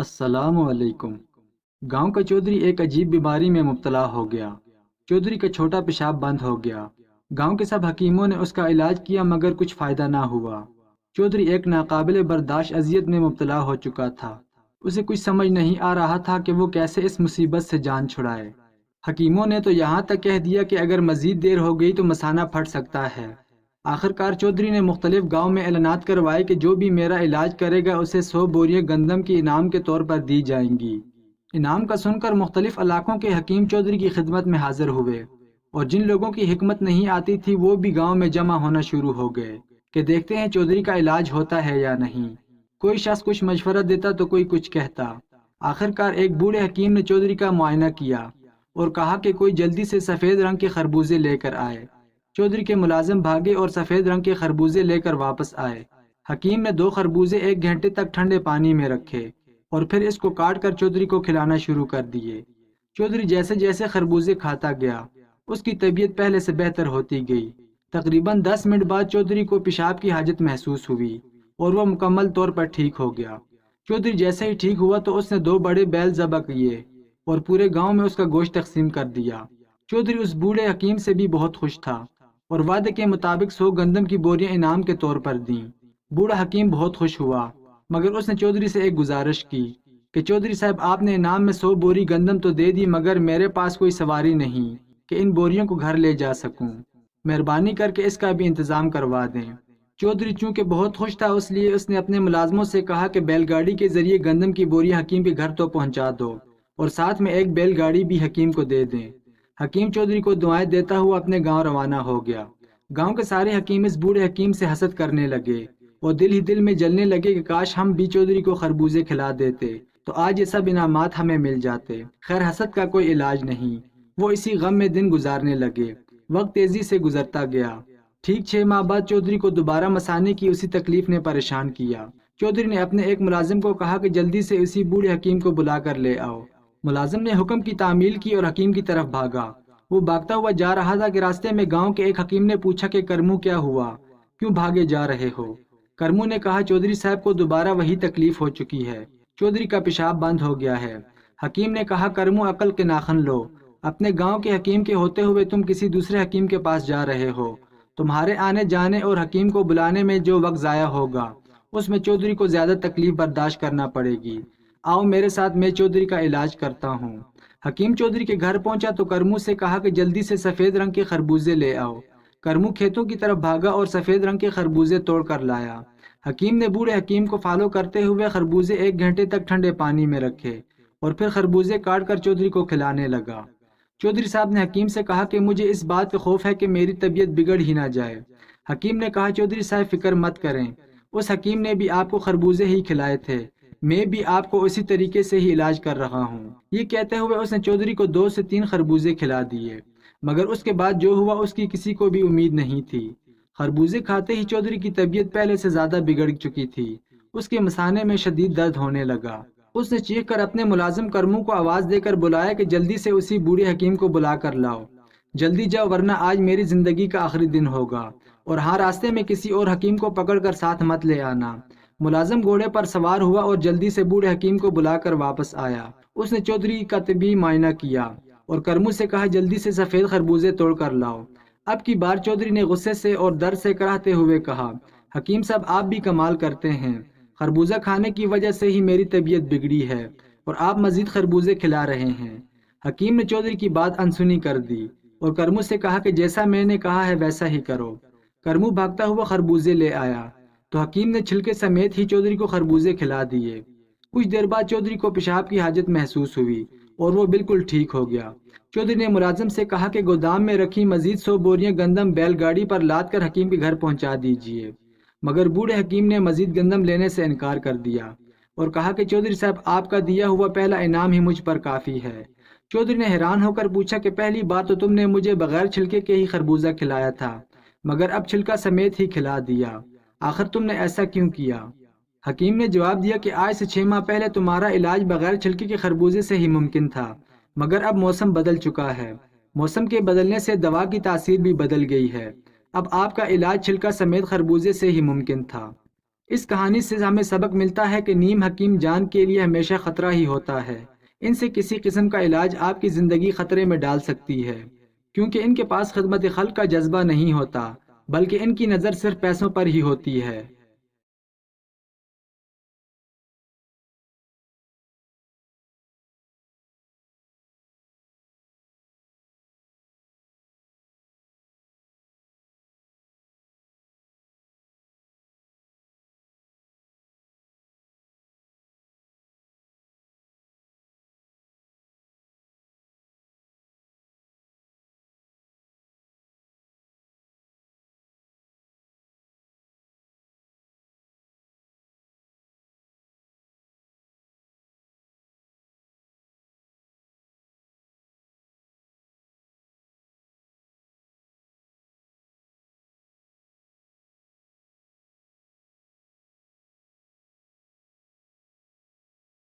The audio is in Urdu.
السلام علیکم۔ گاؤں کا چودھری ایک عجیب بیماری میں مبتلا ہو گیا۔ چودھری کا چھوٹا پیشاب بند ہو گیا۔ گاؤں کے سب حکیموں نے اس کا علاج کیا مگر کچھ فائدہ نہ ہوا۔ چودھری ایک ناقابل برداشت اذیت میں مبتلا ہو چکا تھا۔ اسے کچھ سمجھ نہیں آ رہا تھا کہ وہ کیسے اس مصیبت سے جان چھڑائے۔ حکیموں نے تو یہاں تک کہہ دیا کہ اگر مزید دیر ہو گئی تو مثانہ پھٹ سکتا ہے۔ آخرکار چودھری نے مختلف گاؤں میں اعلانات کروائے کہ جو بھی میرا علاج کرے گا اسے 100 بوریاں گندم کی انعام کے طور پر دی جائیں گی۔ انعام کا سن کر مختلف علاقوں کے حکیم چودھری کی خدمت میں حاضر ہوئے، اور جن لوگوں کی حکمت نہیں آتی تھی وہ بھی گاؤں میں جمع ہونا شروع ہو گئے کہ دیکھتے ہیں چودھری کا علاج ہوتا ہے یا نہیں۔ کوئی شخص کچھ مشورہ دیتا تو کوئی کچھ کہتا۔ آخرکار ایک بوڑھے حکیم نے چودھری کا معائنہ کیا اور کہا کہ کوئی جلدی سے سفید رنگ کے خربوزے لے کر آئے۔ چودھری کے ملازم بھاگے اور سفید رنگ کے خربوزے لے کر واپس آئے۔ حکیم نے 2 خربوزے 1 گھنٹے تک ٹھنڈے پانی میں رکھے اور پھر اس کو کاٹ کر چودھری کو کھلانا شروع کر دیے۔ چودھری جیسے جیسے خربوزے کھاتا گیا اس کی طبیعت پہلے سے بہتر ہوتی گئی۔ تقریباً 10 منٹ بعد چودھری کو پیشاب کی حاجت محسوس ہوئی اور وہ مکمل طور پر ٹھیک ہو گیا۔ چودھری جیسے ہی ٹھیک ہوا تو اس نے 2 بڑے بیل ذبح کیے اور پورے گاؤں میں اس کا گوشت تقسیم کر دیا۔ چودھری اس بوڑھے حکیم سے بھی بہت خوش تھا اور وعدے کے مطابق 100 گندم کی بوریاں انعام کے طور پر دیں۔ بوڑھا حکیم بہت خوش ہوا مگر اس نے چودھری سے ایک گزارش کی کہ چودھری صاحب آپ نے انعام میں 100 بوری گندم تو دے دی مگر میرے پاس کوئی سواری نہیں کہ ان بوریوں کو گھر لے جا سکوں۔ مہربانی کر کے اس کا بھی انتظام کروا دیں۔ چودھری چونکہ بہت خوش تھا اس لیے اس نے اپنے ملازموں سے کہا کہ بیل گاڑی کے ذریعے گندم کی بوریاں حکیم کے گھر تو پہنچا دو اور ساتھ میں ایک بیل گاڑی بھی حکیم کو دے دیں۔ حکیم چودھری کو دعائیں دیتا ہوا اپنے گاؤں روانہ ہو گیا۔ گاؤں کے سارے حکیم اس بوڑھے حکیم سے حسد کرنے لگے اور دل ہی دل میں جلنے لگے کہ کاش ہم بھی چودھری کو خربوزے کھلا دیتے تو آج یہ سب انعامات ہمیں مل جاتے۔ خیر حسد کا کوئی علاج نہیں۔ وہ اسی غم میں دن گزارنے لگے۔ وقت تیزی سے گزرتا گیا۔ ٹھیک 6 ماہ بعد چودھری کو دوبارہ مثانے کی اسی تکلیف نے پریشان کیا۔ چودھری نے اپنے ایک ملازم کو کہا کہ جلدی سے اسی بوڑھے حکیم کو بلا کر لے آؤ۔ ملازم نے حکم کی تعمیل کی اور حکیم کی طرف بھاگا۔ وہ بھاگتا ہوا جا رہا تھا کہ راستے میں گاؤں کے ایک حکیم نے پوچھا کہ کرمو کیا ہوا، کیوں بھاگے جا رہے ہو؟ کرمو نے کہا چودھری صاحب کو دوبارہ وہی تکلیف ہو چکی ہے، چودھری کا پیشاب بند ہو گیا ہے۔ حکیم نے کہا کرمو عقل کے ناخن لو، اپنے گاؤں کے حکیم کے ہوتے ہوئے تم کسی دوسرے حکیم کے پاس جا رہے ہو۔ تمہارے آنے جانے اور حکیم کو بلانے میں جو وقت ضائع ہوگا اس میں چودھری کو زیادہ تکلیف برداشت کرنا پڑے گی۔ آؤ میرے ساتھ، میں چودھری کا علاج کرتا ہوں۔ حکیم چودھری کے گھر پہنچا تو کرمو سے کہا کہ جلدی سے سفید رنگ کے خربوزے لے آؤ۔ کرمو کھیتوں کی طرف بھاگا اور سفید رنگ کے خربوزے توڑ کر لایا۔ حکیم نے بوڑھے حکیم کو فالو کرتے ہوئے خربوزے 1 گھنٹے تک ٹھنڈے پانی میں رکھے اور پھر خربوزے کاٹ کر چودھری کو کھلانے لگا۔ چودھری صاحب نے حکیم سے کہا کہ مجھے اس بات کا خوف ہے کہ میری طبیعت بگڑ ہی نہ جائے۔ حکیم نے کہا چودھری صاحب فکر مت کریں، اس حکیم نے بھی آپ کو خربوزے ہی کھلائے تھے، میں بھی آپ کو اسی طریقے سے ہی علاج کر رہا ہوں۔ یہ کہتے ہوئے اس نے چودھری کو 2 سے 3 خربوزے کھلا دیے، مگر اس کے بعد جو ہوا اس کی کسی کو بھی امید نہیں تھی۔ خربوزے کھاتے ہی چودھری کی طبیعت پہلے سے زیادہ بگڑ چکی تھی۔ اس کے مثانے میں شدید درد ہونے لگا۔ اس نے چیخ کر اپنے ملازم کرمو کو آواز دے کر بلایا کہ جلدی سے اسی بوڑھے حکیم کو بلا کر لاؤ، جلدی جاؤ ورنہ آج میری زندگی کا آخری دن ہوگا، اور ہاں راستے میں کسی اور حکیم کو پکڑ کر ساتھ مت لے آنا۔ ملازم گھوڑے پر سوار ہوا اور جلدی سے بوڑھے حکیم کو بلا کر واپس آیا۔ اس نے چودھری کا طبی معائنہ کیا اور کرمو سے کہا جلدی سے سفید خربوزے توڑ کر لاؤ۔ اب کی بار چودھری نے غصے سے اور درد سے کراہتے ہوئے کہا حکیم صاحب آپ بھی کمال کرتے ہیں، خربوزہ کھانے کی وجہ سے ہی میری طبیعت بگڑی ہے اور آپ مزید خربوزے کھلا رہے ہیں۔ حکیم نے چودھری کی بات انسنی کر دی اور کرمو سے کہا کہ جیسا میں نے کہا ہے ویسا ہی کرو۔ کرمو بھاگتا ہوا خربوزے لے آیا تو حکیم نے چھلکے سمیت ہی چودھری کو خربوزے کھلا دیے۔ کچھ دیر بعد چودھری کو پیشاب کی حاجت محسوس ہوئی اور وہ بالکل ٹھیک ہو گیا۔ چودھری نے ملازم سے کہا کہ گودام میں رکھی مزید 100 بوریاں گندم بیل گاڑی پر لاد کر حکیم کے گھر پہنچا دیجیے، مگر بوڑھے حکیم نے مزید گندم لینے سے انکار کر دیا اور کہا کہ چودھری صاحب آپ کا دیا ہوا پہلا انعام ہی مجھ پر کافی ہے۔ چودھری نے حیران ہو کر پوچھا کہ پہلی بار تو تم نے مجھے بغیر چھلکے کے ہی خربوزہ کھلایا تھا مگر اب چھلکا سمیت ہی کھلا دیا، آخر تم نے ایسا کیوں کیا؟ حکیم نے جواب دیا کہ آج سے 6 ماہ پہلے تمہارا علاج بغیر چھلکے کے خربوزے سے ہی ممکن تھا مگر اب موسم بدل چکا ہے، موسم کے بدلنے سے دوا کی تاثیر بھی بدل گئی ہے، اب آپ کا علاج چھلکا سمیت خربوزے سے ہی ممکن تھا۔ اس کہانی سے ہمیں سبق ملتا ہے کہ نیم حکیم جان کے لیے ہمیشہ خطرہ ہی ہوتا ہے۔ ان سے کسی قسم کا علاج آپ کی زندگی خطرے میں ڈال سکتی ہے، کیونکہ ان کے پاس خدمت خلق کا جذبہ نہیں ہوتا، بلکہ ان کی نظر صرف پیسوں پر ہی ہوتی ہے۔